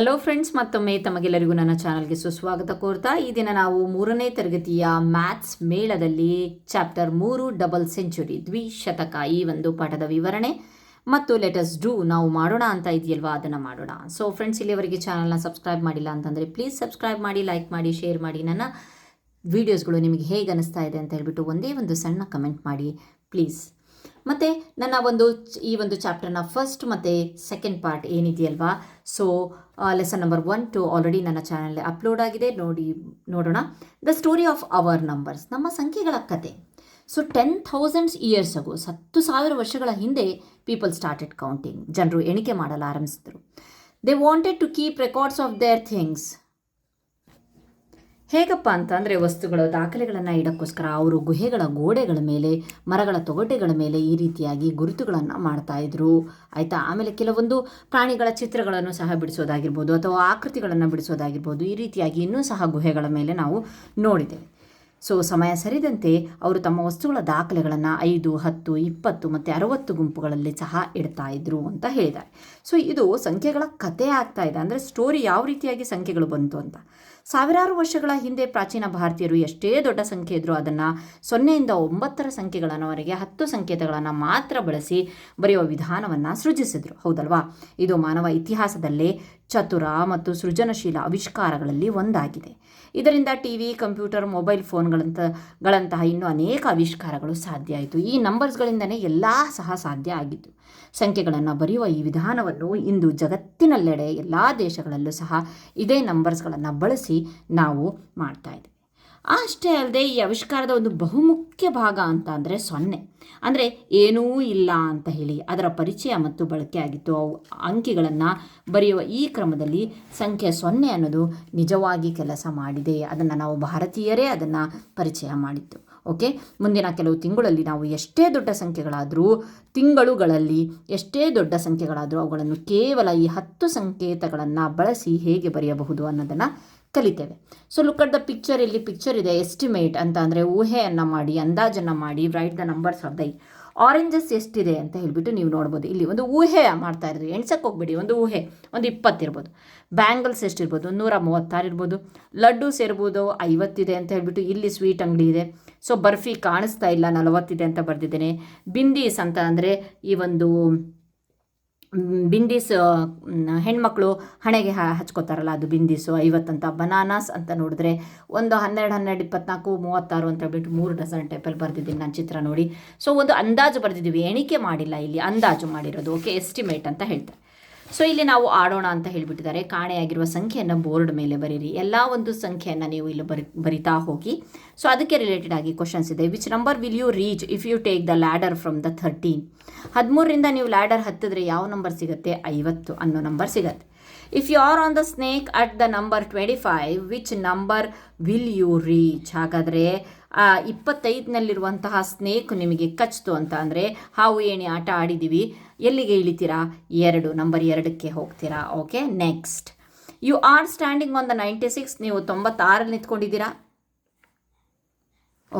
Hello friends, ಮತ್ತೊಮ್ಮೆ ತಮಗೆಲ್ಲರಿಗೂ ನನ್ನ ಚಾನಲ್ಗೆ ಸುಸ್ವಾಗತ ಕೋರ್ತಾ ಈ ದಿನ ನಾವು 3ನೇ ತರಗತಿಯ ಮ್ಯಾಥ್ಸ್ ಮೇಳದಲ್ಲಿ ಚಾಪ್ಟರ್ 3 ಡಬಲ್ ಸೆಂಚುರಿ ದ್ವಿಶತಕ ಈ ಒಂದು ಪಾಠದ ವಿವರಣೆ ಮತ್ತು ಲೆಟಸ್ ಡೂ ನಾವು ಮಾಡೋಣ ಅಂತ ಇದೆಯಲ್ವಾ, ಅದನ್ನು ಮಾಡೋಣ. ಸೊ ಫ್ರೆಂಡ್ಸ್, ಇಲ್ಲಿವರೆಗೆ ಚಾನಲ್ನ ಸಬ್ಸ್ಕ್ರೈಬ್ ಮಾಡಿಲ್ಲ ಅಂತಂದರೆ ಪ್ಲೀಸ್ ಸಬ್ಸ್ಕ್ರೈಬ್ ಮಾಡಿ, ಲೈಕ್ ಮಾಡಿ, ಶೇರ್ ಮಾಡಿ. ನನ್ನ ವಿಡಿಯೋಸ್ಗಳು ನಿಮಗೆ ಹೇಗೆ ಅನಿಸ್ತಾ ಇದೆ ಅಂತ ಹೇಳ್ಬಿಟ್ಟು ಒಂದೇ ಒಂದು ಸಣ್ಣ ಕಮೆಂಟ್ ಮಾಡಿ ಪ್ಲೀಸ್. ಮತ್ತು ನನ್ನ ಈ ಒಂದು ಚಾಪ್ಟರ್ನ ಫಸ್ಟ್ ಮತ್ತು ಸೆಕೆಂಡ್ ಪಾರ್ಟ್ ಏನಿದೆಯಲ್ವಾ, ಸೊ ಲೆಸನ್ ನಂಬರ್ 1 2 ಆಲ್ರೆಡಿ ನನ್ನ ಚಾನಲ್ ಅಪ್ಲೋಡ್ ಆಗಿದೆ, ನೋಡೋಣ. The story of our numbers, ನಮ್ಮ ಸಂಖ್ಯೆಗಳ ಕತೆ. ಸೊ 10,000 ಇಯರ್ಸ್ ಅಗೋ, 10,000 ವರ್ಷಗಳ ಹಿಂದೆ ಪೀಪಲ್ ಸ್ಟಾರ್ಟೆಡ್ ಕೌಂಟಿಂಗ್, ಜನರು ಎಣಿಕೆ ಮಾಡಲು ಆರಂಭಿಸಿದರು. They wanted to keep records of their things. ಹೇಗಪ್ಪ ಅಂತಂದರೆ ವಸ್ತುಗಳ ದಾಖಲೆಗಳನ್ನು ಇಡೋಕ್ಕೋಸ್ಕರ ಅವರು ಗುಹೆಗಳ ಗೋಡೆಗಳ ಮೇಲೆ, ಮರಗಳ ತೊಗಟೆಗಳ ಮೇಲೆ ಈ ರೀತಿಯಾಗಿ ಗುರುತುಗಳನ್ನು ಮಾಡ್ತಾಯಿದ್ರು, ಆಯಿತಾ. ಆಮೇಲೆ ಕೆಲವೊಂದು ಪ್ರಾಣಿಗಳ ಚಿತ್ರಗಳನ್ನು ಸಹ ಬಿಡಿಸೋದಾಗಿರ್ಬೋದು ಅಥವಾ ಆಕೃತಿಗಳನ್ನು ಬಿಡಿಸೋದಾಗಿರ್ಬೋದು, ಈ ರೀತಿಯಾಗಿ ಇನ್ನೂ ಸಹ ಗುಹೆಗಳ ಮೇಲೆ ನಾವು ನೋಡಿದ್ದೇವೆ. ಸೊ ಸಮಯ ಸರಿದಂತೆ ಅವರು ತಮ್ಮ ವಸ್ತುಗಳ ದಾಖಲೆಗಳನ್ನು 5, 10, 20 ಮತ್ತು 60 ಗುಂಪುಗಳಲ್ಲಿ ಸಹ ಇಡ್ತಾ ಇದ್ರು ಅಂತ ಹೇಳಿದ್ದಾರೆ. ಸೊ ಇದು ಸಂಖ್ಯೆಗಳ ಕತೆ ಆಗ್ತಾ ಇದೆ, ಅಂದರೆ ಸ್ಟೋರಿ ಯಾವ ರೀತಿಯಾಗಿ ಸಂಖ್ಯೆಗಳು ಬಂತು ಅಂತ. ಸಾವಿರಾರು ವರ್ಷಗಳ ಹಿಂದೆ ಪ್ರಾಚೀನ ಭಾರತೀಯರು ಎಷ್ಟೇ ದೊಡ್ಡ ಸಂಖ್ಯೆ ಇದ್ದರೂ ಅದನ್ನು 0ಯಿಂದ 9ರ ಸಂಖ್ಯೆಗಳನ್ನವರೆಗೆ 10 ಸಂಕೇತಗಳನ್ನು ಮಾತ್ರ ಬಳಸಿ ಬರೆಯುವ ವಿಧಾನವನ್ನು ಸೃಜಿಸಿದರು, ಹೌದಲ್ವಾ. ಇದು ಮಾನವ ಇತಿಹಾಸದಲ್ಲೇ ಚತುರ ಮತ್ತು ಸೃಜನಶೀಲ ಆವಿಷ್ಕಾರಗಳಲ್ಲಿ ಒಂದಾಗಿದೆ. ಇದರಿಂದ ಟಿವಿ, ಕಂಪ್ಯೂಟರ್, ಮೊಬೈಲ್ ಫೋನ್ಗಳಂತಹ ಇನ್ನೂ ಅನೇಕ ಆವಿಷ್ಕಾರಗಳು ಸಾಧ್ಯ ಆಯಿತು. ಈ ನಂಬರ್ಸ್ಗಳಿಂದಲೇ ಎಲ್ಲ ಸಹ ಸಾಧ್ಯ ಆಗಿತ್ತು. ಸಂಖ್ಯೆಗಳನ್ನು ಬರೆಯುವ ಈ ವಿಧಾನವನ್ನು ಇಂದು ಜಗತ್ತಿನಲ್ಲೆಡೆ ಎಲ್ಲ ದೇಶಗಳಲ್ಲೂ ಸಹ ಇದೇ ನಂಬರ್ಸ್ಗಳನ್ನು ಬಳಸಿ ನಾವು ಮಾಡ್ತಾ ಇದ್ದೇವೆ. ಅಷ್ಟೇ ಅಲ್ಲದೆ ಈ ಆವಿಷ್ಕಾರದ ಒಂದು ಬಹುಮುಖ್ಯ ಭಾಗ ಅಂತ ಅಂದರೆ 0, ಅಂದರೆ ಏನೂ ಇಲ್ಲ ಅಂತ ಹೇಳಿ ಅದರ ಪರಿಚಯ ಮತ್ತು ಬಳಕೆ ಆಗಿತ್ತು. ಅವು ಅಂಕಿಗಳನ್ನು ಬರೆಯುವ ಈ ಕ್ರಮದಲ್ಲಿ ಸಂಖ್ಯೆ 0 ಅನ್ನೋದು ನಿಜವಾಗಿ ಕೆಲಸ ಮಾಡಿದೆ. ಅದನ್ನು ನಾವು ಭಾರತೀಯರೇ ಅದನ್ನು ಪರಿಚಯ ಮಾಡಿತ್ತು. ಓಕೆ, ಮುಂದಿನ ಕೆಲವು ತಿಂಗಳಲ್ಲಿ ನಾವು ಎಷ್ಟೇ ದೊಡ್ಡ ತಿಂಗಳುಗಳಲ್ಲಿ ಎಷ್ಟೇ ದೊಡ್ಡ ಸಂಖ್ಯೆಗಳಾದರೂ ಅವುಗಳನ್ನು ಕೇವಲ ಈ 10 ಸಂಕೇತಗಳನ್ನು ಬಳಸಿ ಹೇಗೆ ಬರೆಯಬಹುದು ಅನ್ನೋದನ್ನು ಕಲಿತೇವೆ. So look at the picture. ಇಲ್ಲಿ ಪಿಕ್ಚರ್ ಇದೆ. ಎಸ್ಟಿಮೇಟ್ ಅಂತ ಅಂದರೆ ಊಹೆಯನ್ನು ಮಾಡಿ, ಅಂದಾಜನ್ನು ಮಾಡಿ, write the numbers of the oranges ಎಷ್ಟಿದೆ ಅಂತ ಹೇಳಿಬಿಟ್ಟು ನೀವು ನೋಡ್ಬೋದು. ಇಲ್ಲಿ ಒಂದು ಊಹೆ ಮಾಡ್ತಾ ಇರೋದು, ಎಣ್ಸಕ್ಕೆ ಹೋಗ್ಬೇಡಿ, ಒಂದು ಊಹೆ, ಒಂದು 20 ಇರ್ಬೋದು. ಬ್ಯಾಂಗಲ್ಸ್ ಎಷ್ಟಿರ್ಬೋದು, 136 ಇರ್ಬೋದು. ಲಡ್ಡೂಸ್ ಇರ್ಬೋದು, 50 ಅಂತ ಹೇಳ್ಬಿಟ್ಟು ಇಲ್ಲಿ ಸ್ವೀಟ್ ಅಂಗಡಿ ಇದೆ. ಸೊ ಬರ್ಫಿ ಕಾಣಿಸ್ತಾ ಇಲ್ಲ, 40 ಅಂತ ಬರೆದಿದ್ದೇನೆ. ಬಿಂದೀಸ್ ಅಂತ ಅಂದರೆ ಈ ಒಂದು ಬಿಂದೀಸ್ ಹೆಣ್ಮಕ್ಳು ಹಣೆಗೆ ಹಚ್ಕೋತಾರಲ್ಲ, ಅದು ಬಿಂದೀಸು 50 ಅಂತ. ಬನಾನಾಸ್ ಅಂತ ನೋಡಿದ್ರೆ ಒಂದು 12, 12, 24, 36 ಅಂತ ಹೇಳ್ಬಿಟ್ಟು 3 ಡಜನ್ ಟೈಪಲ್ಲಿ ಬರೆದಿದ್ದೀನಿ ನಾನು ಚಿತ್ರ ನೋಡಿ. ಸೊ ಒಂದು ಅಂದಾಜು ಬರೆದಿದ್ದೀವಿ, ಎಣಿಕೆ ಮಾಡಿಲ್ಲ, ಇಲ್ಲಿ ಅಂದಾಜು ಮಾಡಿರೋದು. ಓಕೆ, ಎಸ್ಟಿಮೇಟ್ ಅಂತ ಹೇಳ್ತಾರೆ. ಸೊ ಇಲ್ಲಿ ನಾವು ಆಡೋಣ ಅಂತ ಹೇಳಿಬಿಟ್ಟಿದ್ದಾರೆ. ಕಾಣೆಯಾಗಿರುವ ಸಂಖ್ಯೆಯನ್ನು ಬೋರ್ಡ್ ಮೇಲೆ ಬರೀರಿ. ಎಲ್ಲ ಒಂದು ಸಂಖ್ಯೆಯನ್ನು ನೀವು ಇಲ್ಲಿ ಬರಿತಾ ಹೋಗಿ. ಸೊ ಅದಕ್ಕೆ ರಿಲೇಟೆಡ್ ಆಗಿ ಕ್ವಶನ್ಸ್ ಇದೆ. Which number will you reach if you take the ladder from the 13? 13ರಿಂದ ನೀವು ಲ್ಯಾಡರ್ ಹತ್ತಿದ್ರೆ ಯಾವ ನಂಬರ್ ಸಿಗುತ್ತೆ? 50 ಅನ್ನೋ ನಂಬರ್ ಸಿಗುತ್ತೆ. If you are on the snake at the number 25, which number will you reach? ಹಾಗಾದರೆ 25ನಲ್ಲಿರುವಂತಹ ಸ್ನೇಕ್ ನಿಮಗೆ ಕಚ್ತು ಅಂತ ಅಂದರೆ, ಹಾವು ಏಣಿ ಆಟ ಆಡಿದ್ದೀವಿ, ಎಲ್ಲಿಗೆ ಇಳಿತೀರಾ? 2, ನಂಬರ್ 2ಕ್ಕೆ ಹೋಗ್ತೀರಾ. Okay, next. You are standing on the 96, ನೀವು 96 ನಿಂತ್ಕೊಂಡಿದ್ದೀರಾ.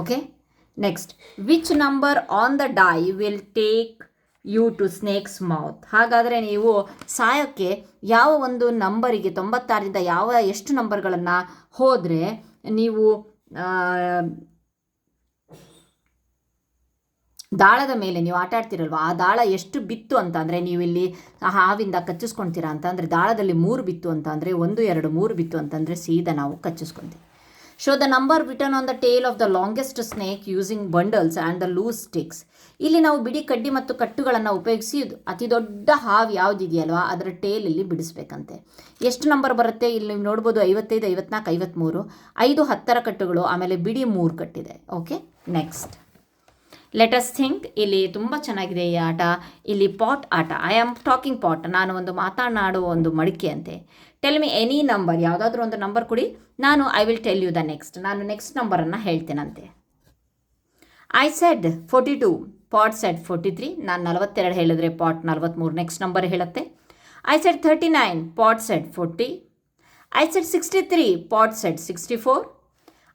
Okay, next. Which number on the die will take you to snake's mouth? ಹಾಗಾದರೆ ನೀವು ಸಾಯೋಕ್ಕೆ ಯಾವ ಒಂದು ನಂಬರಿಗೆ 96ರಿಂದ ಎಷ್ಟು ನಂಬರ್ಗಳನ್ನು ಹೋದರೆ ನೀವು ದಾಳದ ಮೇಲೆ ನೀವು ಆಟ ಆಡ್ತಿರಲ್ವ, ಆ ದಾಳ ಎಷ್ಟು ಬಿತ್ತು ಅಂತ ಅಂದರೆ ನೀವು ಇಲ್ಲಿ ಹಾವಿಂದ ಕಚ್ಚಿಸ್ಕೊಳ್ತೀರಾ ಅಂತ ಅಂದರೆ, ದಾಳದಲ್ಲಿ 3 ಬಿತ್ತು ಅಂತ ಅಂದರೆ 1, 2, 3 ಬಿತ್ತು ಅಂತಂದರೆ ಸೀದಾ ನಾವು ಕಚ್ಚಿಸ್ಕೊತೀವಿ. Show the number written on the tail of the longest snake using bundles and the loose sticks. ಇಲ್ಲಿ ನಾವು ಬಿಡಿ ಕಡ್ಡಿ ಮತ್ತು ಕಟ್ಟುಗಳನ್ನು ಉಪಯೋಗಿಸಿ ಅತಿ ದೊಡ್ಡ ಹಾವು ಯಾವುದಿದೆಯಲ್ವ ಅದರ ಟೇಲಲ್ಲಿ ಬಿಡಿಸ್ಬೇಕಂತೆ. ಎಷ್ಟು ನಂಬರ್ ಬರುತ್ತೆ ಇಲ್ಲಿ ನೀವು ನೋಡ್ಬೋದು. 55, 54, 53, 5 10ರ ಕಟ್ಟುಗಳು, ಆಮೇಲೆ ಬಿಡಿ 3 ಕಟ್ಟಿದೆ. Okay, next. Let us think. ಇಲ್ಲಿ ತುಂಬ ಚೆನ್ನಾಗಿದೆ ಈ ಆಟ. ಇಲ್ಲಿ ಪಾಟ್ ಆಟ. ಐ ಆಮ್ ಟಾಕಿಂಗ್ ಪಾಟ್, ನಾನು ಒಂದು ಮಾತನಾಡುವ ಒಂದು ಮಡಿಕೆ ಅಂತೆ. ಟೆಲ್ ಮಿ ಎನಿ ನಂಬರ್, ಯಾವುದಾದ್ರೂ ಒಂದು ನಂಬರ್ ಕೊಡಿ, ನಾನು I will tell you the next, ನಾನು ನೆಕ್ಸ್ಟ್ ನಂಬರನ್ನು ಹೇಳ್ತೇನಂತೆ. ಐ ಸೆಡ್ 42, ಪಾಟ್ ಸೆಡ್ 43, ನಾನು 42 ಹೇಳಿದ್ರೆ ಪಾಟ್ 43 ನೆಕ್ಸ್ಟ್ ನಂಬರ್ ಹೇಳುತ್ತೆ. I said 39, Pot said 40. I said 63, Pot said 64.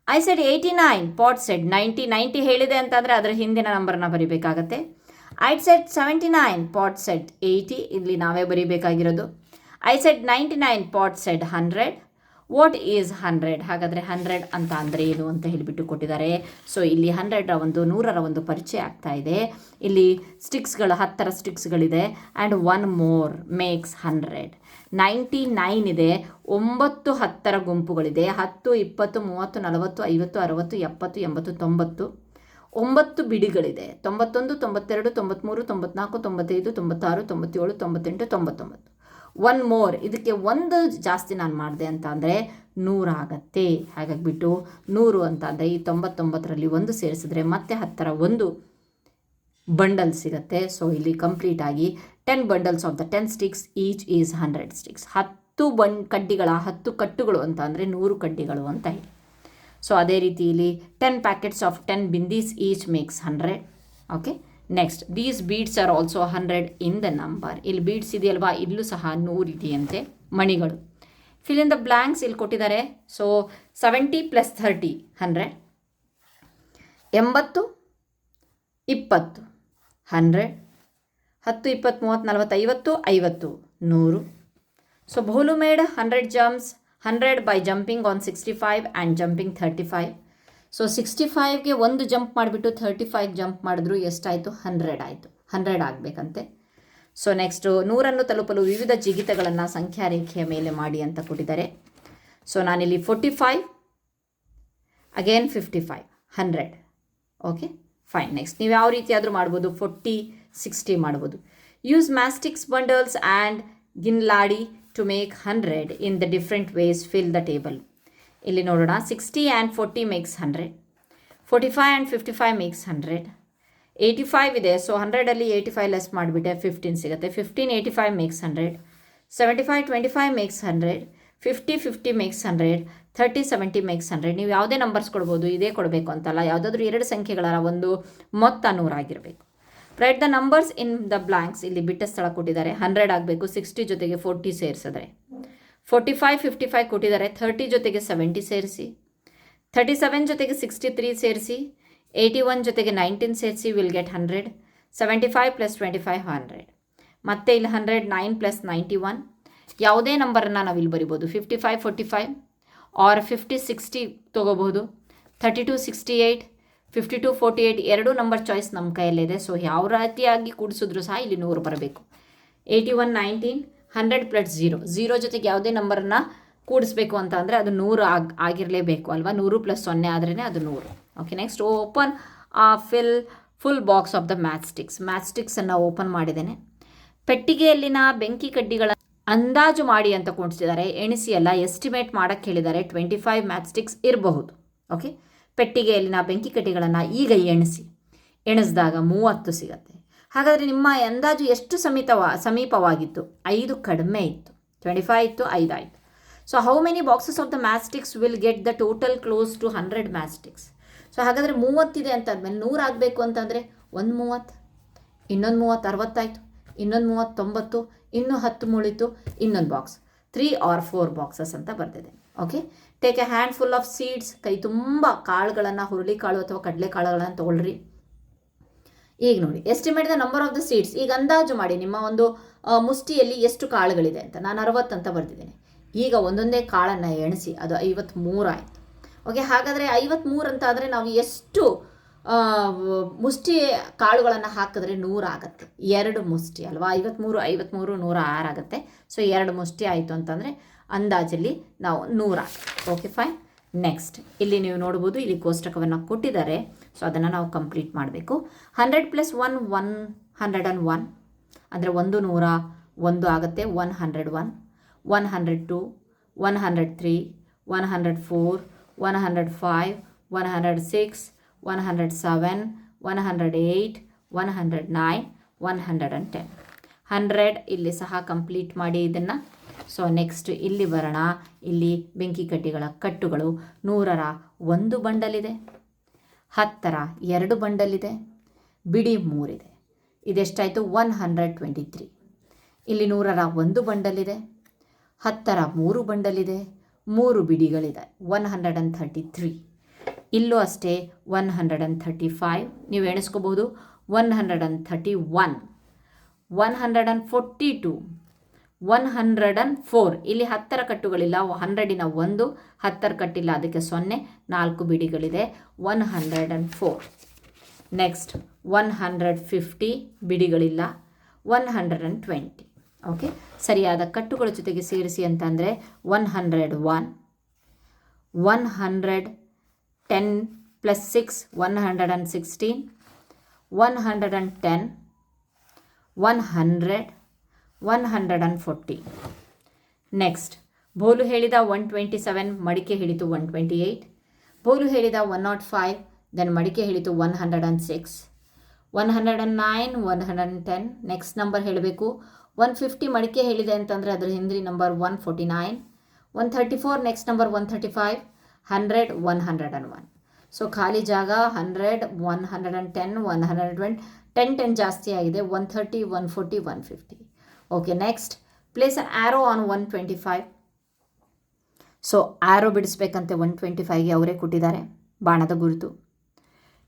I said 89, Pot said 90 ಹೇಳಿದೆ ಅಂತಂದರೆ ಅದರ ಹಿಂದಿನ ನಂಬರನ್ನ ಬರೀಬೇಕಾಗತ್ತೆ. ಐ ಸೆಡ್ 79, ಪಾಟ್ ಸೆಡ್ 80, ಇಲ್ಲಿ ನಾವೇ ಬರೀಬೇಕಾಗಿರೋದು. I said 99, Pot said 100. What is 100? ಹಾಗಾದರೆ 100 ಅಂತ ಅಂದರೆ ಏನು ಅಂತ ಹೇಳಿಬಿಟ್ಟು ಕೊಟ್ಟಿದ್ದಾರೆ. ಸೊ ಇಲ್ಲಿ 100ರ ಒಂದು 100ರ ಒಂದು ಪರಿಚಯ ಆಗ್ತಾ ಇದೆ. ಇಲ್ಲಿ ಸ್ಟಿಕ್ಸ್ಗಳು 10 ಸ್ಟಿಕ್ಸ್ಗಳಿದೆ. And 1 more makes 100. 99 ಇದೆ, 9 10ರ ಗುಂಪುಗಳಿದೆ. 10, 20, 30, 40, 50, 60, 70, 80, 90 9 ಬಿಡಿಗಳಿದೆ. 91, 92, 93, 94, 95, 96, 97, 98, 99. 1 more, ಇದಕ್ಕೆ ಒಂದು ಜಾಸ್ತಿ ನಾನು ಮಾಡಿದೆ ಅಂತ ಅಂದರೆ 100 ಆಗತ್ತೆ. ಹಾಗಾಗಿಬಿಟ್ಟು 100 ಅಂತ ಅಂದರೆ ಈ 99ರಲ್ಲಿ ಒಂದು ಸೇರಿಸಿದ್ರೆ ಮತ್ತೆ 10ರ ಒಂದು ಬಂಡಲ್ ಸಿಗುತ್ತೆ. ಸೊ ಇಲ್ಲಿ ಕಂಪ್ಲೀಟ್ ಆಗಿ 10 bundles of the 10 sticks each is 100 sticks. 10 ಕಡ್ಡಿಗಳ 10 ಕಟ್ಟುಗಳು ಅಂತ ಅಂದರೆ 100 ಕಡ್ಡಿಗಳು ಅಂತ ಹೇಳಿ. ಸೊ ಅದೇ ರೀತಿ ಇಲ್ಲಿ 10 packets of 10 bindis each makes 100. Okay, next these beads are also 100 in the number. ಇಲ್ಲಿ ಬೀಡ್ಸ್ ಇದೆಯಲ್ವಾ, ಇಲ್ಲೂ ಸಹ 100 ಇದೆಯಂತೆ ಮಣಿಗಳು. ಫಿಲ್ ಇನ್ ದ ಬ್ಲ್ಯಾಂಕ್ಸ್ ಇಲ್ಲಿ ಕೊಟ್ಟಿದ್ದಾರೆ. So 70 + 30 100. 80 20 100. 10 20 30 40 50 50 100. So Bahulu made 100 jumps, 100 by jumping on 65 and jumping 35. So 65ಗೆ ಒಂದು ಜಂಪ್ ಮಾಡಿಬಿಟ್ಟು 35 ಜಂಪ್ ಮಾಡಿದ್ರು ಎಷ್ಟಾಯಿತು? 100 ಆಯಿತು. 100 ಆಗಬೇಕಂತೆ. ಸೊ ನೆಕ್ಸ್ಟು 100ನ್ನು ತಲುಪಲು ವಿವಿಧ ಜಿಗಿತಗಳನ್ನು ಸಂಖ್ಯಾ ರೇಖೆಯ ಮೇಲೆ ಮಾಡಿ ಅಂತ ಕೊಟ್ಟಿದ್ದಾರೆ. ಸೊ ನಾನಿಲ್ಲಿ 45 ಅಗೇನ್ 55 100. Okay fine. ನೆಕ್ಸ್ಟ್ ನೀವು ಯಾವ ರೀತಿಯಾದರೂ ಮಾಡ್ಬೋದು, 40 60 ಮಾಡ್ಬೋದು. ಯೂಸ್ ಮ್ಯಾಸ್ಟಿಕ್ಸ್ ಬಂಡಲ್ಸ್ ಆ್ಯಂಡ್ ಗಿನ್ಲಾಡಿ to make 100 in the different ways. Fill the table. ಇಲ್ಲಿ ನೋಡೋಣ. 60 and 40 ಮೇಕ್ಸ್ 100. 45 and 55 makes 100. 85 ಇದೆ. ಸೊ 100ಅಲ್ಲಿ 85 ಲೆಸ್ ಮಾಡಿಬಿಟ್ಟೆ 15 ಸಿಗುತ್ತೆ. 15 85 ಮೇಕ್ಸ್ 100. 75 25 ಮೇಕ್ಸ್ 100. 50 50 ಮೇಕ್ಸ್ 100. 30 70 ಮೇಕ್ಸ್ 100. ನೀವು ಯಾವುದೇ ನಂಬರ್ಸ್ ಕೊಡ್ಬೋದು, ಇದೇ ಕೊಡಬೇಕು ಅಂತಲ್ಲ. ಯಾವುದಾದ್ರೂ 2 ಸಂಖ್ಯೆಗಳ ಒಂದು ಮೊತ್ತ 100 ಆಗಿರಬೇಕು. Right the numbers in the blanks. ಇಲ್ಲಿ ಬಿಟ್ಟ ಸ್ಥಳ ಕೊಟ್ಟಿದ್ದಾರೆ. 100 ಆಗಬೇಕು. 60 ಜೊತೆಗೆ 40 ಸೇರಿಸಿದ್ರೆ 45 55 ಕೊಟ್ಟಿದ್ದಾರೆ. 30 ಜೊತೆಗೆ 70 ಸೇರಿಸಿ, 37 ಜೊತೆಗೆ 63 ಸೇರಿಸಿ, 81 ಜೊತೆಗೆ 19 ಸೇರಿಸಿ, ವಿಲ್ ಗೆಟ್ 100. 75 + 25 100. ಮತ್ತೆ ಇಲ್ಲಿ 100 9 + 91. ಯಾವುದೇ ನಂಬರನ್ನು ನಾವು ಇಲ್ಲಿ ಬರಿಬೋದು. 55 45 ಆರ್ 50 60 ತೊಗೋಬಹುದು. 32 68 52 48 ಎರಡೂ ನಂಬರ್ ಚಾಯ್ಸ್ ನಮ್ಮ ಕೈಯಲ್ಲಿದೆ. ಸೊ ಯಾವ ರೀತಿಯಾಗಿ ಕೂಡಿಸಿದ್ರು ಸಹ ಇಲ್ಲಿ 100 ಬರಬೇಕು. 81 19 100 + 0. 0 ಜೊತೆಗೆ ಯಾವುದೇ ನಂಬರನ್ನು ಕೂಡಿಸ್ಬೇಕು ಅಂತ ಅಂದರೆ ಅದು 100 ಆಗಿರಲೇಬೇಕು ಅಲ್ವಾ. 100 + 0 ಆದ್ರೇ ಅದು 100. Okay, next open full box of the ಮ್ಯಾಚ್ಸ್ಟಿಕ್ಸನ್ನು ಓಪನ್ ಮಾಡಿದ್ದೇನೆ. ಪೆಟ್ಟಿಗೆಯಲ್ಲಿನ ಬೆಂಕಿ ಕಡ್ಡಿಗಳ ಅಂದಾಜು ಮಾಡಿ ಅಂತ ಕೊಡಿಸಿದ್ದಾರೆ. ಎಣಿಸಿ ಅಲ್ಲ, ಎಸ್ಟಿಮೇಟ್ ಮಾಡೋಕ್ಕೆ ಹೇಳಿದ್ದಾರೆ. 25 ಮ್ಯಾಚ್ಸ್ಟಿಕ್ಸ್ ಇರಬಹುದು. ಓಕೆ, ಪೆಟ್ಟಿಗೆಯಲ್ಲಿನ ಬೆಂಕಿ ಕಡ್ಡಿಗಳನ್ನು ಈಗ ಎಣಿಸಿದಾಗ 30 ಸಿಗುತ್ತೆ. ಹಾಗಾದರೆ ನಿಮ್ಮ ಅಂದಾಜು ಎಷ್ಟು ಸಮೀಪವಾಗಿತ್ತು? 5 ಕಡಿಮೆ ಇತ್ತು. 25 ಇತ್ತು, 5 ಆಯಿತು. So how many boxes of the matchsticks will get the total close to 100 matchsticks? So ಹಾಗಾದರೆ 30 ಇದೆ ಅಂತಾದ್ಮೇಲೆ 100 ಆಗಬೇಕು ಅಂತಂದರೆ ಒಂದು 30, ಇನ್ನೊಂದು 30 60 ಆಯಿತು, ಇನ್ನೊಂದು 30 90, ಇನ್ನೂ 10 ಮುಳಿತು, ಇನ್ನೊಂದು ಬಾಕ್ಸ್. 3 or 4 ಬಾಕ್ಸಸ್ ಅಂತ ಬರ್ತಿದೆ. Okay, take A hand full of seeds. ಕೈ ತುಂಬ ಕಾಳುಗಳನ್ನು, ಹುರುಳಿಕಾಳು ಅಥವಾ ಕಡಲೆಕಾಳುಗಳನ್ನು ತೊಗೊಳ್ರಿ. ಈಗ ನೋಡಿ, estimate the number of the seeds. ಈಗ ಅಂದಾಜು ಮಾಡಿ ನಿಮ್ಮ ಒಂದು ಮುಷ್ಟಿಯಲ್ಲಿ ಎಷ್ಟು ಕಾಳುಗಳಿದೆ ಅಂತ. ನಾನು 60 ಅಂತ ಬರ್ತಿದ್ದೇನೆ. ಈಗ ಒಂದೊಂದೇ ಕಾಳನ್ನು ಎಣಿಸಿ, ಅದು 53 ಆಯಿತು. ಓಕೆ, ಹಾಗಾದರೆ 53 ಅಂತ ಆದರೆ ನಾವು ಎಷ್ಟು ಮುಷ್ಟಿ ಕಾಳುಗಳನ್ನು ಹಾಕಿದ್ರೆ 100 ಆಗುತ್ತೆ? 2 ಮುಷ್ಟಿ ಅಲ್ವಾ. 53 53 106 ಆಗುತ್ತೆ. ಸೊ 2 ಮುಷ್ಟಿ ಆಯಿತು ಅಂತಂದರೆ ಅಂದಾಜಲ್ಲಿ ನಾವು 100 ಆಗುತ್ತೆ. Okay fine. ನೆಕ್ಸ್ಟ್ ಇಲ್ಲಿ ನೀವು ನೋಡ್ಬೋದು, ಇಲ್ಲಿ ಕೋಷ್ಟಕವನ್ನು ಕೊಟ್ಟಿದ್ದಾರೆ. ಸೊ ಅದನ್ನು ನಾವು ಕಂಪ್ಲೀಟ್ ಮಾಡಬೇಕು. 100 + 1 101 ಅಂದರೆ 101 ಆಗುತ್ತೆ. 101 102 103 104 105 106 107 108 109 110 100 ಇಲ್ಲಿ ಸಹ ಕಂಪ್ಲೀಟ್ ಮಾಡಿ ಇದನ್ನು. ಸೊ ನೆಕ್ಸ್ಟ್ ಇಲ್ಲಿ ಬರೋಣ. ಇಲ್ಲಿ ಬೆಂಕಿ ಕಡ್ಡಿಗಳ ಕಟ್ಟುಗಳು 100ರ 1 ಬಂಡಲಿದೆ, 10ರ 2 ಬಂಡಲಿದೆ, ಬಿಡಿ 3 ಇದೆ. ಇದೆಷ್ಟಾಯಿತು? 123. ಇಲ್ಲಿ 100ರ 1 ಬಂಡಲಿದೆ, 10ರ 3 ಬಂಡಲಿದೆ, 3 ಬಿಡಿಗಳಿದೆ. 133. ಇಲ್ಲೂ ಅಷ್ಟೇ 135. ನೀವು ಎಣಿಸ್ಕೋಬಹುದು. 131 142 104. ಇಲ್ಲಿ 10ರ ಕಟ್ಟುಗಳಿಲ್ಲ, 100ನ 1, 10ರ ಕಟ್ಟಿಲ್ಲ, ಅದಕ್ಕೆ 0, 4 ಬಿಡಿಗಳಿದೆ. 104. ನೆಕ್ಸ್ಟ್ 150 ಬಿಡಿಗಳಿಲ್ಲ, 120. ಓಕೆ, ಸರಿಯಾದ ಕಟ್ಟುಗಳ ಜೊತೆಗೆ ಸೇರಿಸಿ ಅಂತಂದರೆ 101, 110 ಪ್ಲಸ್ 6 116, 110, 100, 140. ನೆಕ್ಸ್ಟ್ ಬೋಲು ಹೇಳಿದ 127, ಮಡಿಕೆ ಹೇಳಿತು 128. ಬೋಲು ಹೇಳಿದ 105, ದೆನ್ ಮಡಿಕೆ ಹೇಳಿತು 106, 109, 110. ನೆಕ್ಸ್ಟ್ ನಂಬರ್ ಹೇಳಬೇಕು. 150 ಮಡಿಕೆ ಹೇಳಿದೆ ಅಂತಂದರೆ ಅದರ ಹಿಂದಿನ ನಂಬರ್ 149, 134 ನೆಕ್ಸ್ಟ್ ನಂಬರ್ 135, 100, 101. ಸೊ ಖಾಲಿ ಜಾಗ 100, 110, 120, 10 ಜಾಸ್ತಿ ಆಗಿದೆ. 130, 140, 150. Okay, next place an arrow on 125. So arrow ಬಿಡಿಸ್ಬೇಕಂತೆ 125ಗೆ ಅವರೇ ಕೊಟ್ಟಿದ್ದಾರೆ ಬಾಣದ ಗುರುತು.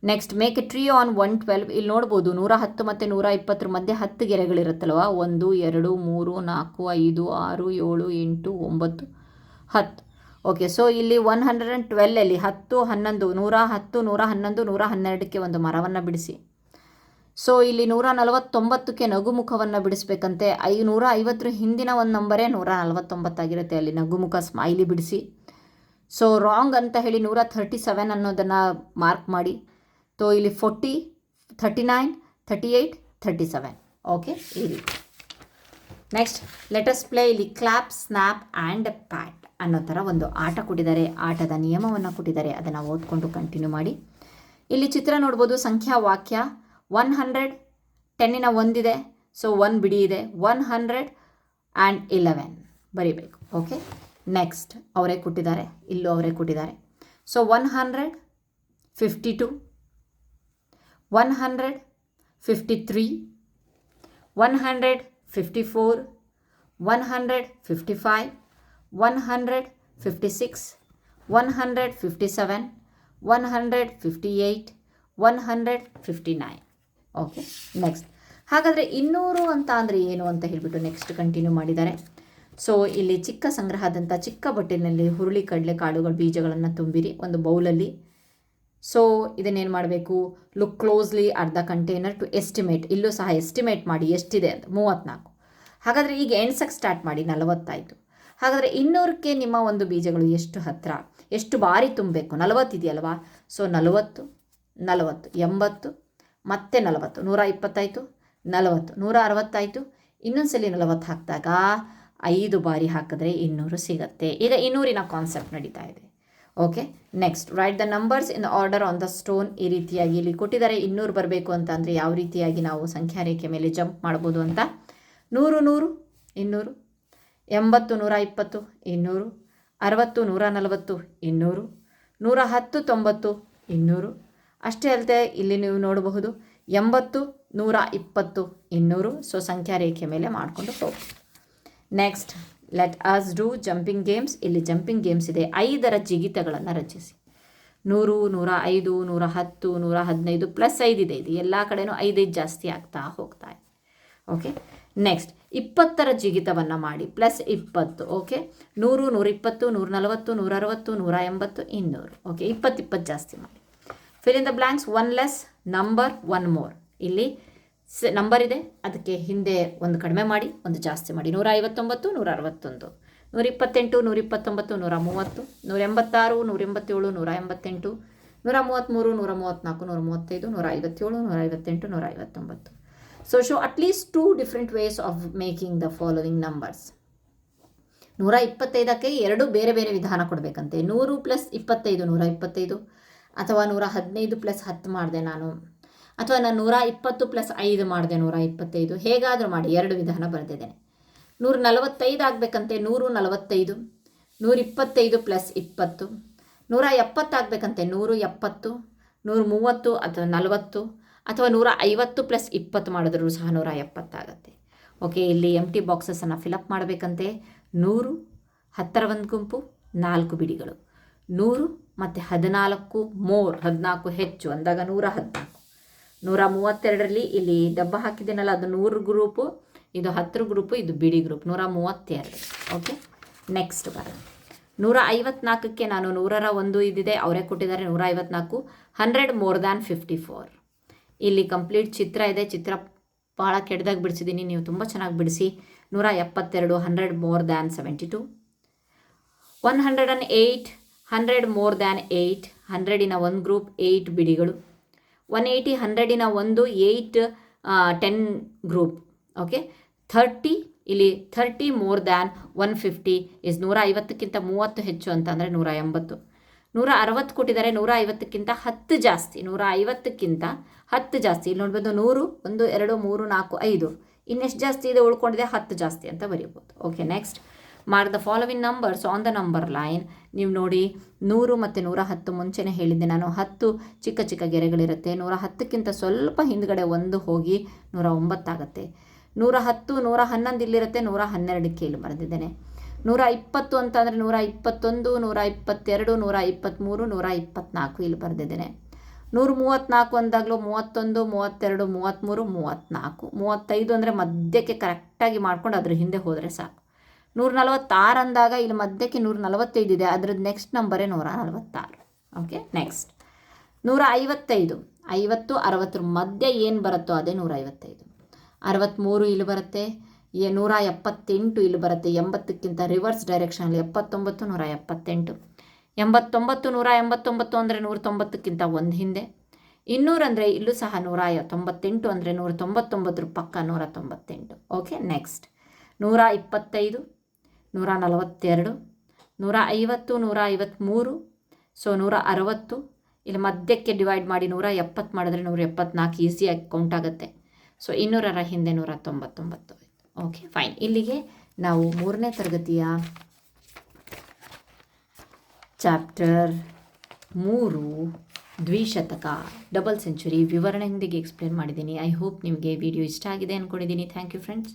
Next make a tree on 112. ಇಲ್ಲಿ ನೋಡ್ಬೋದು 110 ಮತ್ತು 120 ಮಧ್ಯೆ 10 ಗೆರೆಗಳಿರುತ್ತಲ್ವ. 1, 2, 3, 4, 5, 6, 7, 8, 9, 10. ಓಕೆ, ಸೊ ಇಲ್ಲಿ 112ಅಲ್ಲಿ 10, 11, 110, 111, 112ಕ್ಕೆ ಒಂದು ಮರವನ್ನು ಬಿಡಿಸಿ. ಸೊ ಇಲ್ಲಿ 149ಕ್ಕೆ ನಗುಮುಖವನ್ನು ಬಿಡಿಸ್ಬೇಕಂತೆ. 150 ಹಿಂದಿನ ಒಂದು ನಂಬರೇ 149 ಆಗಿರುತ್ತೆ, ಅಲ್ಲಿ ನಗುಮುಖ ಸ್ಮೈಲಿ ಬಿಡಿಸಿ. ಸೊ ರಾಂಗ್ ಅಂತ ಹೇಳಿ 137 ಅನ್ನೋದನ್ನು ಮಾರ್ಕ್ ಮಾಡಿ. ಸೊ ಇಲ್ಲಿ 40, 39, 38, 37. ಓಕೆ, ಈ ರೀತಿ. Next let's play. ಇಲ್ಲಿ ಕ್ಲಾಪ್, ಸ್ನ್ಯಾಪ್ ಆ್ಯಂಡ್ ಪ್ಯಾಟ್ ಅನ್ನೋ ಥರ ಒಂದು ಆಟ ಕೊಟ್ಟಿದ್ದಾರೆ. ಆಟದ ನಿಯಮವನ್ನು ಕೊಟ್ಟಿದ್ದಾರೆ, ಅದನ್ನು ಓದ್ಕೊಂಡು ಕಂಟಿನ್ಯೂ ಮಾಡಿ. ಇಲ್ಲಿ ಚಿತ್ರ ನೋಡ್ಬೋದು, ಸಂಖ್ಯಾ ವಾಕ್ಯ 100, 10ನ 1 ಇದೆ, ಸೊ 1 ಬಿಡಿ ಇದೆ. 111 ಬರೀಬೇಕು. ಓಕೆ, ನೆಕ್ಸ್ಟ್ ಅವರೇ ಕೊಟ್ಟಿದ್ದಾರೆ, ಇಲ್ಲೂ ಅವರೇ ಕೊಟ್ಟಿದ್ದಾರೆ. ಸೊ 152, 153, 154, 155, 156, 157, 158, 159. ಓಕೆ, ನೆಕ್ಸ್ಟ್ ಹಾಗಾದರೆ 200 ಅಂತ ಅಂದರೆ ಏನು ಅಂತ ಹೇಳಿಬಿಟ್ಟು ನೆಕ್ಸ್ಟ್ ಕಂಟಿನ್ಯೂ ಮಾಡಿದ್ದಾರೆ. ಸೊ ಇಲ್ಲಿ ಚಿಕ್ಕ ಸಂಗ್ರಹದಂಥ ಚಿಕ್ಕ ಬಟ್ಟಲಿನಲ್ಲಿ ಹುರುಳಿ ಕಡಲೆ ಕಾಳುಗಳ ಬೀಜಗಳನ್ನು ತುಂಬಿರಿ ಒಂದು ಬೌಲಲ್ಲಿ. ಸೊ ಇದನ್ನೇನು ಮಾಡಬೇಕು, look closely at the container to estimate. ಇಲ್ಲೂ ಸಹ ಎಸ್ಟಿಮೇಟ್ ಮಾಡಿ ಎಷ್ಟಿದೆ ಅಂತ. 34. ಹಾಗಾದರೆ ಈಗ ಎಣ್ಸಕ್ಕೆ ಸ್ಟಾರ್ಟ್ ಮಾಡಿ. 40 ಆಯಿತು. ಹಾಗಾದರೆ 200ಕ್ಕೆ ನಿಮ್ಮ ಒಂದು ಬೀಜಗಳು ಎಷ್ಟು ಹತ್ತಿರ, ಎಷ್ಟು ಬಾರಿ ತುಂಬಬೇಕು? 40 ಇದೆಯಲ್ವಾ. ಸೊ 40, 40, 80, ಮತ್ತೆ 40, 120 ಆಯಿತು, 40, 160 ಆಯಿತು. ಇನ್ನೊಂದ್ಸಲಿ 40 ಹಾಕಿದಾಗ 5 ಬಾರಿ ಹಾಕಿದ್ರೆ 200 ಸಿಗುತ್ತೆ. ಈಗ 200ನ ಕಾನ್ಸೆಪ್ಟ್ ನಡೀತಾ ಇದೆ. Okay, next right the numbers in order on the stone. ಈ ರೀತಿಯಾಗಿ ಇಲ್ಲಿ ಕೊಟ್ಟಿದ್ದಾರೆ. 200 ಬರಬೇಕು ಅಂತ ಅಂದರೆ ಯಾವ ರೀತಿಯಾಗಿ ನಾವು ಸಂಖ್ಯಾ ರೇಖೆ ಮೇಲೆ ಜಂಪ್ ಮಾಡ್ಬೋದು ಅಂತ. 100, 100, 200, 80, 120, 200, 60, 140, 200, 110, 90, 200. ಅಷ್ಟೇ ಅಲ್ಲದೆ ಇಲ್ಲಿ ನೀವು ನೋಡಬಹುದು 80, 120, 200. ಸೊ ಸಂಖ್ಯಾ ರೇಖೆ ಮೇಲೆ ಮಾಡಿಕೊಂಡು ಹೋಗಿ. Next let us do jumping games. ಇಲ್ಲಿ ಜಂಪಿಂಗ್ ಗೇಮ್ಸ್ ಇದೆ. 5ರ ಜಿಗಿತಗಳನ್ನು ರಚಿಸಿ. 100, 105, 110, 115 ಪ್ಲಸ್ 5 ಇದೆ. ಇದು ಎಲ್ಲ ಕಡೆನೂ 5 ಜಾಸ್ತಿ ಆಗ್ತಾ ಹೋಗ್ತಾ ಇದೆ. ಓಕೆ, ನೆಕ್ಸ್ಟ್ 20ರ ಜಿಗಿತವನ್ನು ಮಾಡಿ ಪ್ಲಸ್ 20. ಓಕೆ, 100, 120, 140, 160, 180, 200. ಓಕೆ, 20 ಜಾಸ್ತಿ ಮಾಡಿ. Fill in the blanks. 1 less number 1 more. ಇಲ್ಲಿ ನಂಬರ್ ಇದೆ, ಅದಕ್ಕೆ ಹಿಂದೆ ಒಂದು ಕಡಿಮೆ ಮಾಡಿ ಒಂದು ಜಾಸ್ತಿ ಮಾಡಿ. 159, 161, 128, 129, 130, 186, 187, 188, 133, 134, 135, 157, 158, 159. So show at least 2 different ways of making the following numbers. 125ಕ್ಕೆ 2 ಬೇರೆ ಬೇರೆ ವಿಧಾನ ಕೊಡಬೇಕಂತೆ. 100 ಪ್ಲಸ್ 25 125, ಅಥವಾ 115 ಪ್ಲಸ್ 10 ಮಾಡಿದೆ ನಾನು, ಅಥವಾ ನಾನು 120 ಪ್ಲಸ್ 5 ಮಾಡಿದೆ 125. ಹೇಗಾದರೂ ಮಾಡಿ 2 ವಿಧಾನ ಬರೆದಿದ್ದೇನೆ. 145 ಆಗಬೇಕಂತೆ. 145, 125 ಪ್ಲಸ್ 20, 170 ಆಗಬೇಕಂತೆ. 170, 130 ಅಥವಾ 40, ಅಥವಾ 150 ಪ್ಲಸ್ 20 ಮಾಡಿದ್ರೂ ಸಹ 170 ಆಗುತ್ತೆ. ಓಕೆ, ಇಲ್ಲಿ ಎಂಟಿ ಬಾಕ್ಸಸನ್ನು ಫಿಲಪ್ ಮಾಡಬೇಕಂತೆ. 100, 10ರ ಒಂದು ಗುಂಪು, 4 ಬಿಡಿಗಳು. 100 ಮತ್ತು 14 ಮೋರ್, 14 ಹೆಚ್ಚು ಅಂದಾಗ 114. 132ರಲ್ಲಿ ಇಲ್ಲಿ ಡಬ್ಬ ಹಾಕಿದ್ದೀನಲ್ಲ, ಅದು 100 ಗ್ರೂಪು, ಇದು 10 ಗ್ರೂಪು, ಇದು ಬಿಡಿ ಗ್ರೂಪ್ 132. ಓಕೆ, ನೆಕ್ಸ್ಟ್ ಬರೋಣ 154ಕ್ಕೆ ನಾನು 101 ಇದಿದೆ, ಅವರೇ ಕೊಟ್ಟಿದ್ದಾರೆ 154. 100 ಮೋರ್ ದ್ಯಾನ್ 54. ಇಲ್ಲಿ ಕಂಪ್ಲೀಟ್ ಚಿತ್ರ ಇದೆ, ಚಿತ್ರ ಭಾಳ ಕೆಟ್ಟದಾಗಿ ಬಿಡಿಸಿದ್ದೀನಿ, ನೀವು ತುಂಬ ಚೆನ್ನಾಗಿ ಬಿಡಿಸಿ. 172 100 ಮೋರ್ ದ್ಯಾನ್ 72. 108 100 more than 8. 100 ಒಂದು ಗ್ರೂಪ್, 8 ಬಿಡಿಗಳು. 180 100 ಒಂದು, 8 10 ಗ್ರೂಪ್. ಓಕೆ, 30 ಇಲ್ಲಿ 30 ಮೋರ್ ದ್ಯಾನ್ 150 ಇಸ್ 150ಕ್ಕಿಂತ 30 ಹೆಚ್ಚು ಅಂತಂದರೆ 180. 160 ಕೊಟ್ಟಿದ್ದಾರೆ, 150ಕ್ಕಿಂತ 10 ಜಾಸ್ತಿ, 150ಕ್ಕಿಂತ 10 ಜಾಸ್ತಿ. ಇಲ್ಲಿ ನೋಡ್ಬೋದು 100 1 2 3 4 5, ಇನ್ನೆಷ್ಟು ಜಾಸ್ತಿ ಇದೆ ಉಳ್ಕೊಂಡಿದೆ, 10 ಜಾಸ್ತಿ ಅಂತ ಬರೀಬೋದು. Okay, next mark the following numbers on the number line. ನೀವು ನೋಡಿ 100 ಮತ್ತು 110 ಮುಂಚೆನೇ ಹೇಳಿದ್ದೆ ನಾನು, 10 ಚಿಕ್ಕ ಚಿಕ್ಕ ಗೆರೆಗಳಿರುತ್ತೆ. 110ಕ್ಕಿಂತ ಸ್ವಲ್ಪ ಹಿಂದ್ಗಡೆ 1 ಹೋಗಿ 109 ಆಗುತ್ತೆ. 110 111 ಇಲ್ಲಿರುತ್ತೆ, 112ಕ್ಕೆ ಇಲ್ಲಿ ಬರೆದಿದ್ದೇನೆ. 120 ಅಂತಂದರೆ 121 122 123 124 ಇಲ್ಲಿ ಬರೆದಿದ್ದೇನೆ. 134 ಅಂದಾಗಲೂ 31 32 33 34 35 ಅಂದರೆ ಮಧ್ಯಕ್ಕೆ ಕರೆಕ್ಟಾಗಿ ಮಾಡ್ಕೊಂಡು ಅದ್ರ ಹಿಂದೆ ಹೋದರೆ ಸಾಕು. 146 ಅಂದಾಗ ಇಲ್ಲಿ ಮಧ್ಯಕ್ಕೆ 145 ಇದೆ, ಅದ್ರದ್ದು ನೆಕ್ಸ್ಟ್ ನಂಬರೇ 146. ಓಕೆ, ನೆಕ್ಸ್ಟ್ 155 50 60 ಮಧ್ಯೆ ಏನು ಬರುತ್ತೋ ಅದೇ 155. 63 ಇಲ್ಲಿ ಬರುತ್ತೆ, 178 ಇಲ್ಲಿ ಬರುತ್ತೆ. 80ಕ್ಕಿಂತ ರಿವರ್ಸ್ ಡೈರೆಕ್ಷನಲ್ಲಿ 79 178. 89 189 ಅಂದರೆ 190ಕ್ಕಿಂತ ಒಂದು ಹಿಂದೆ. 200 ಅಂದರೆ ಇಲ್ಲೂ ಸಹ 198 ಅಂದರೆ 199 ಪಕ್ಕ 198. Okay, next 125 142 150 153. ಸೊ 160 ಇಲ್ಲಿ ಮಧ್ಯಕ್ಕೆ ಡಿವೈಡ್ ಮಾಡಿ 170 ಮಾಡಿದ್ರೆ 174 ಈಸಿಯಾಗಿ ಕೌಂಟ್ ಆಗುತ್ತೆ. ಸೊ 200ರ ಹಿಂದೆ 199. Okay, fine. ಇಲ್ಲಿಗೆ ನಾವು 3ನೇ ತರಗತಿಯ ಚಾಪ್ಟರ್ 3 ದ್ವಿಶತಕ ಡಬಲ್ ಸೆಂಚುರಿ ವಿವರಣೆಯೊಂದಿಗೆ ಎಕ್ಸ್ಪ್ಲೇನ್ ಮಾಡಿದ್ದೀನಿ. ಐ ಹೋಪ್ ನಿಮಗೆ ವಿಡಿಯೋ ಇಷ್ಟ ಆಗಿದೆ ಅಂದ್ಕೊಂಡಿದ್ದೀನಿ. Thank you friends.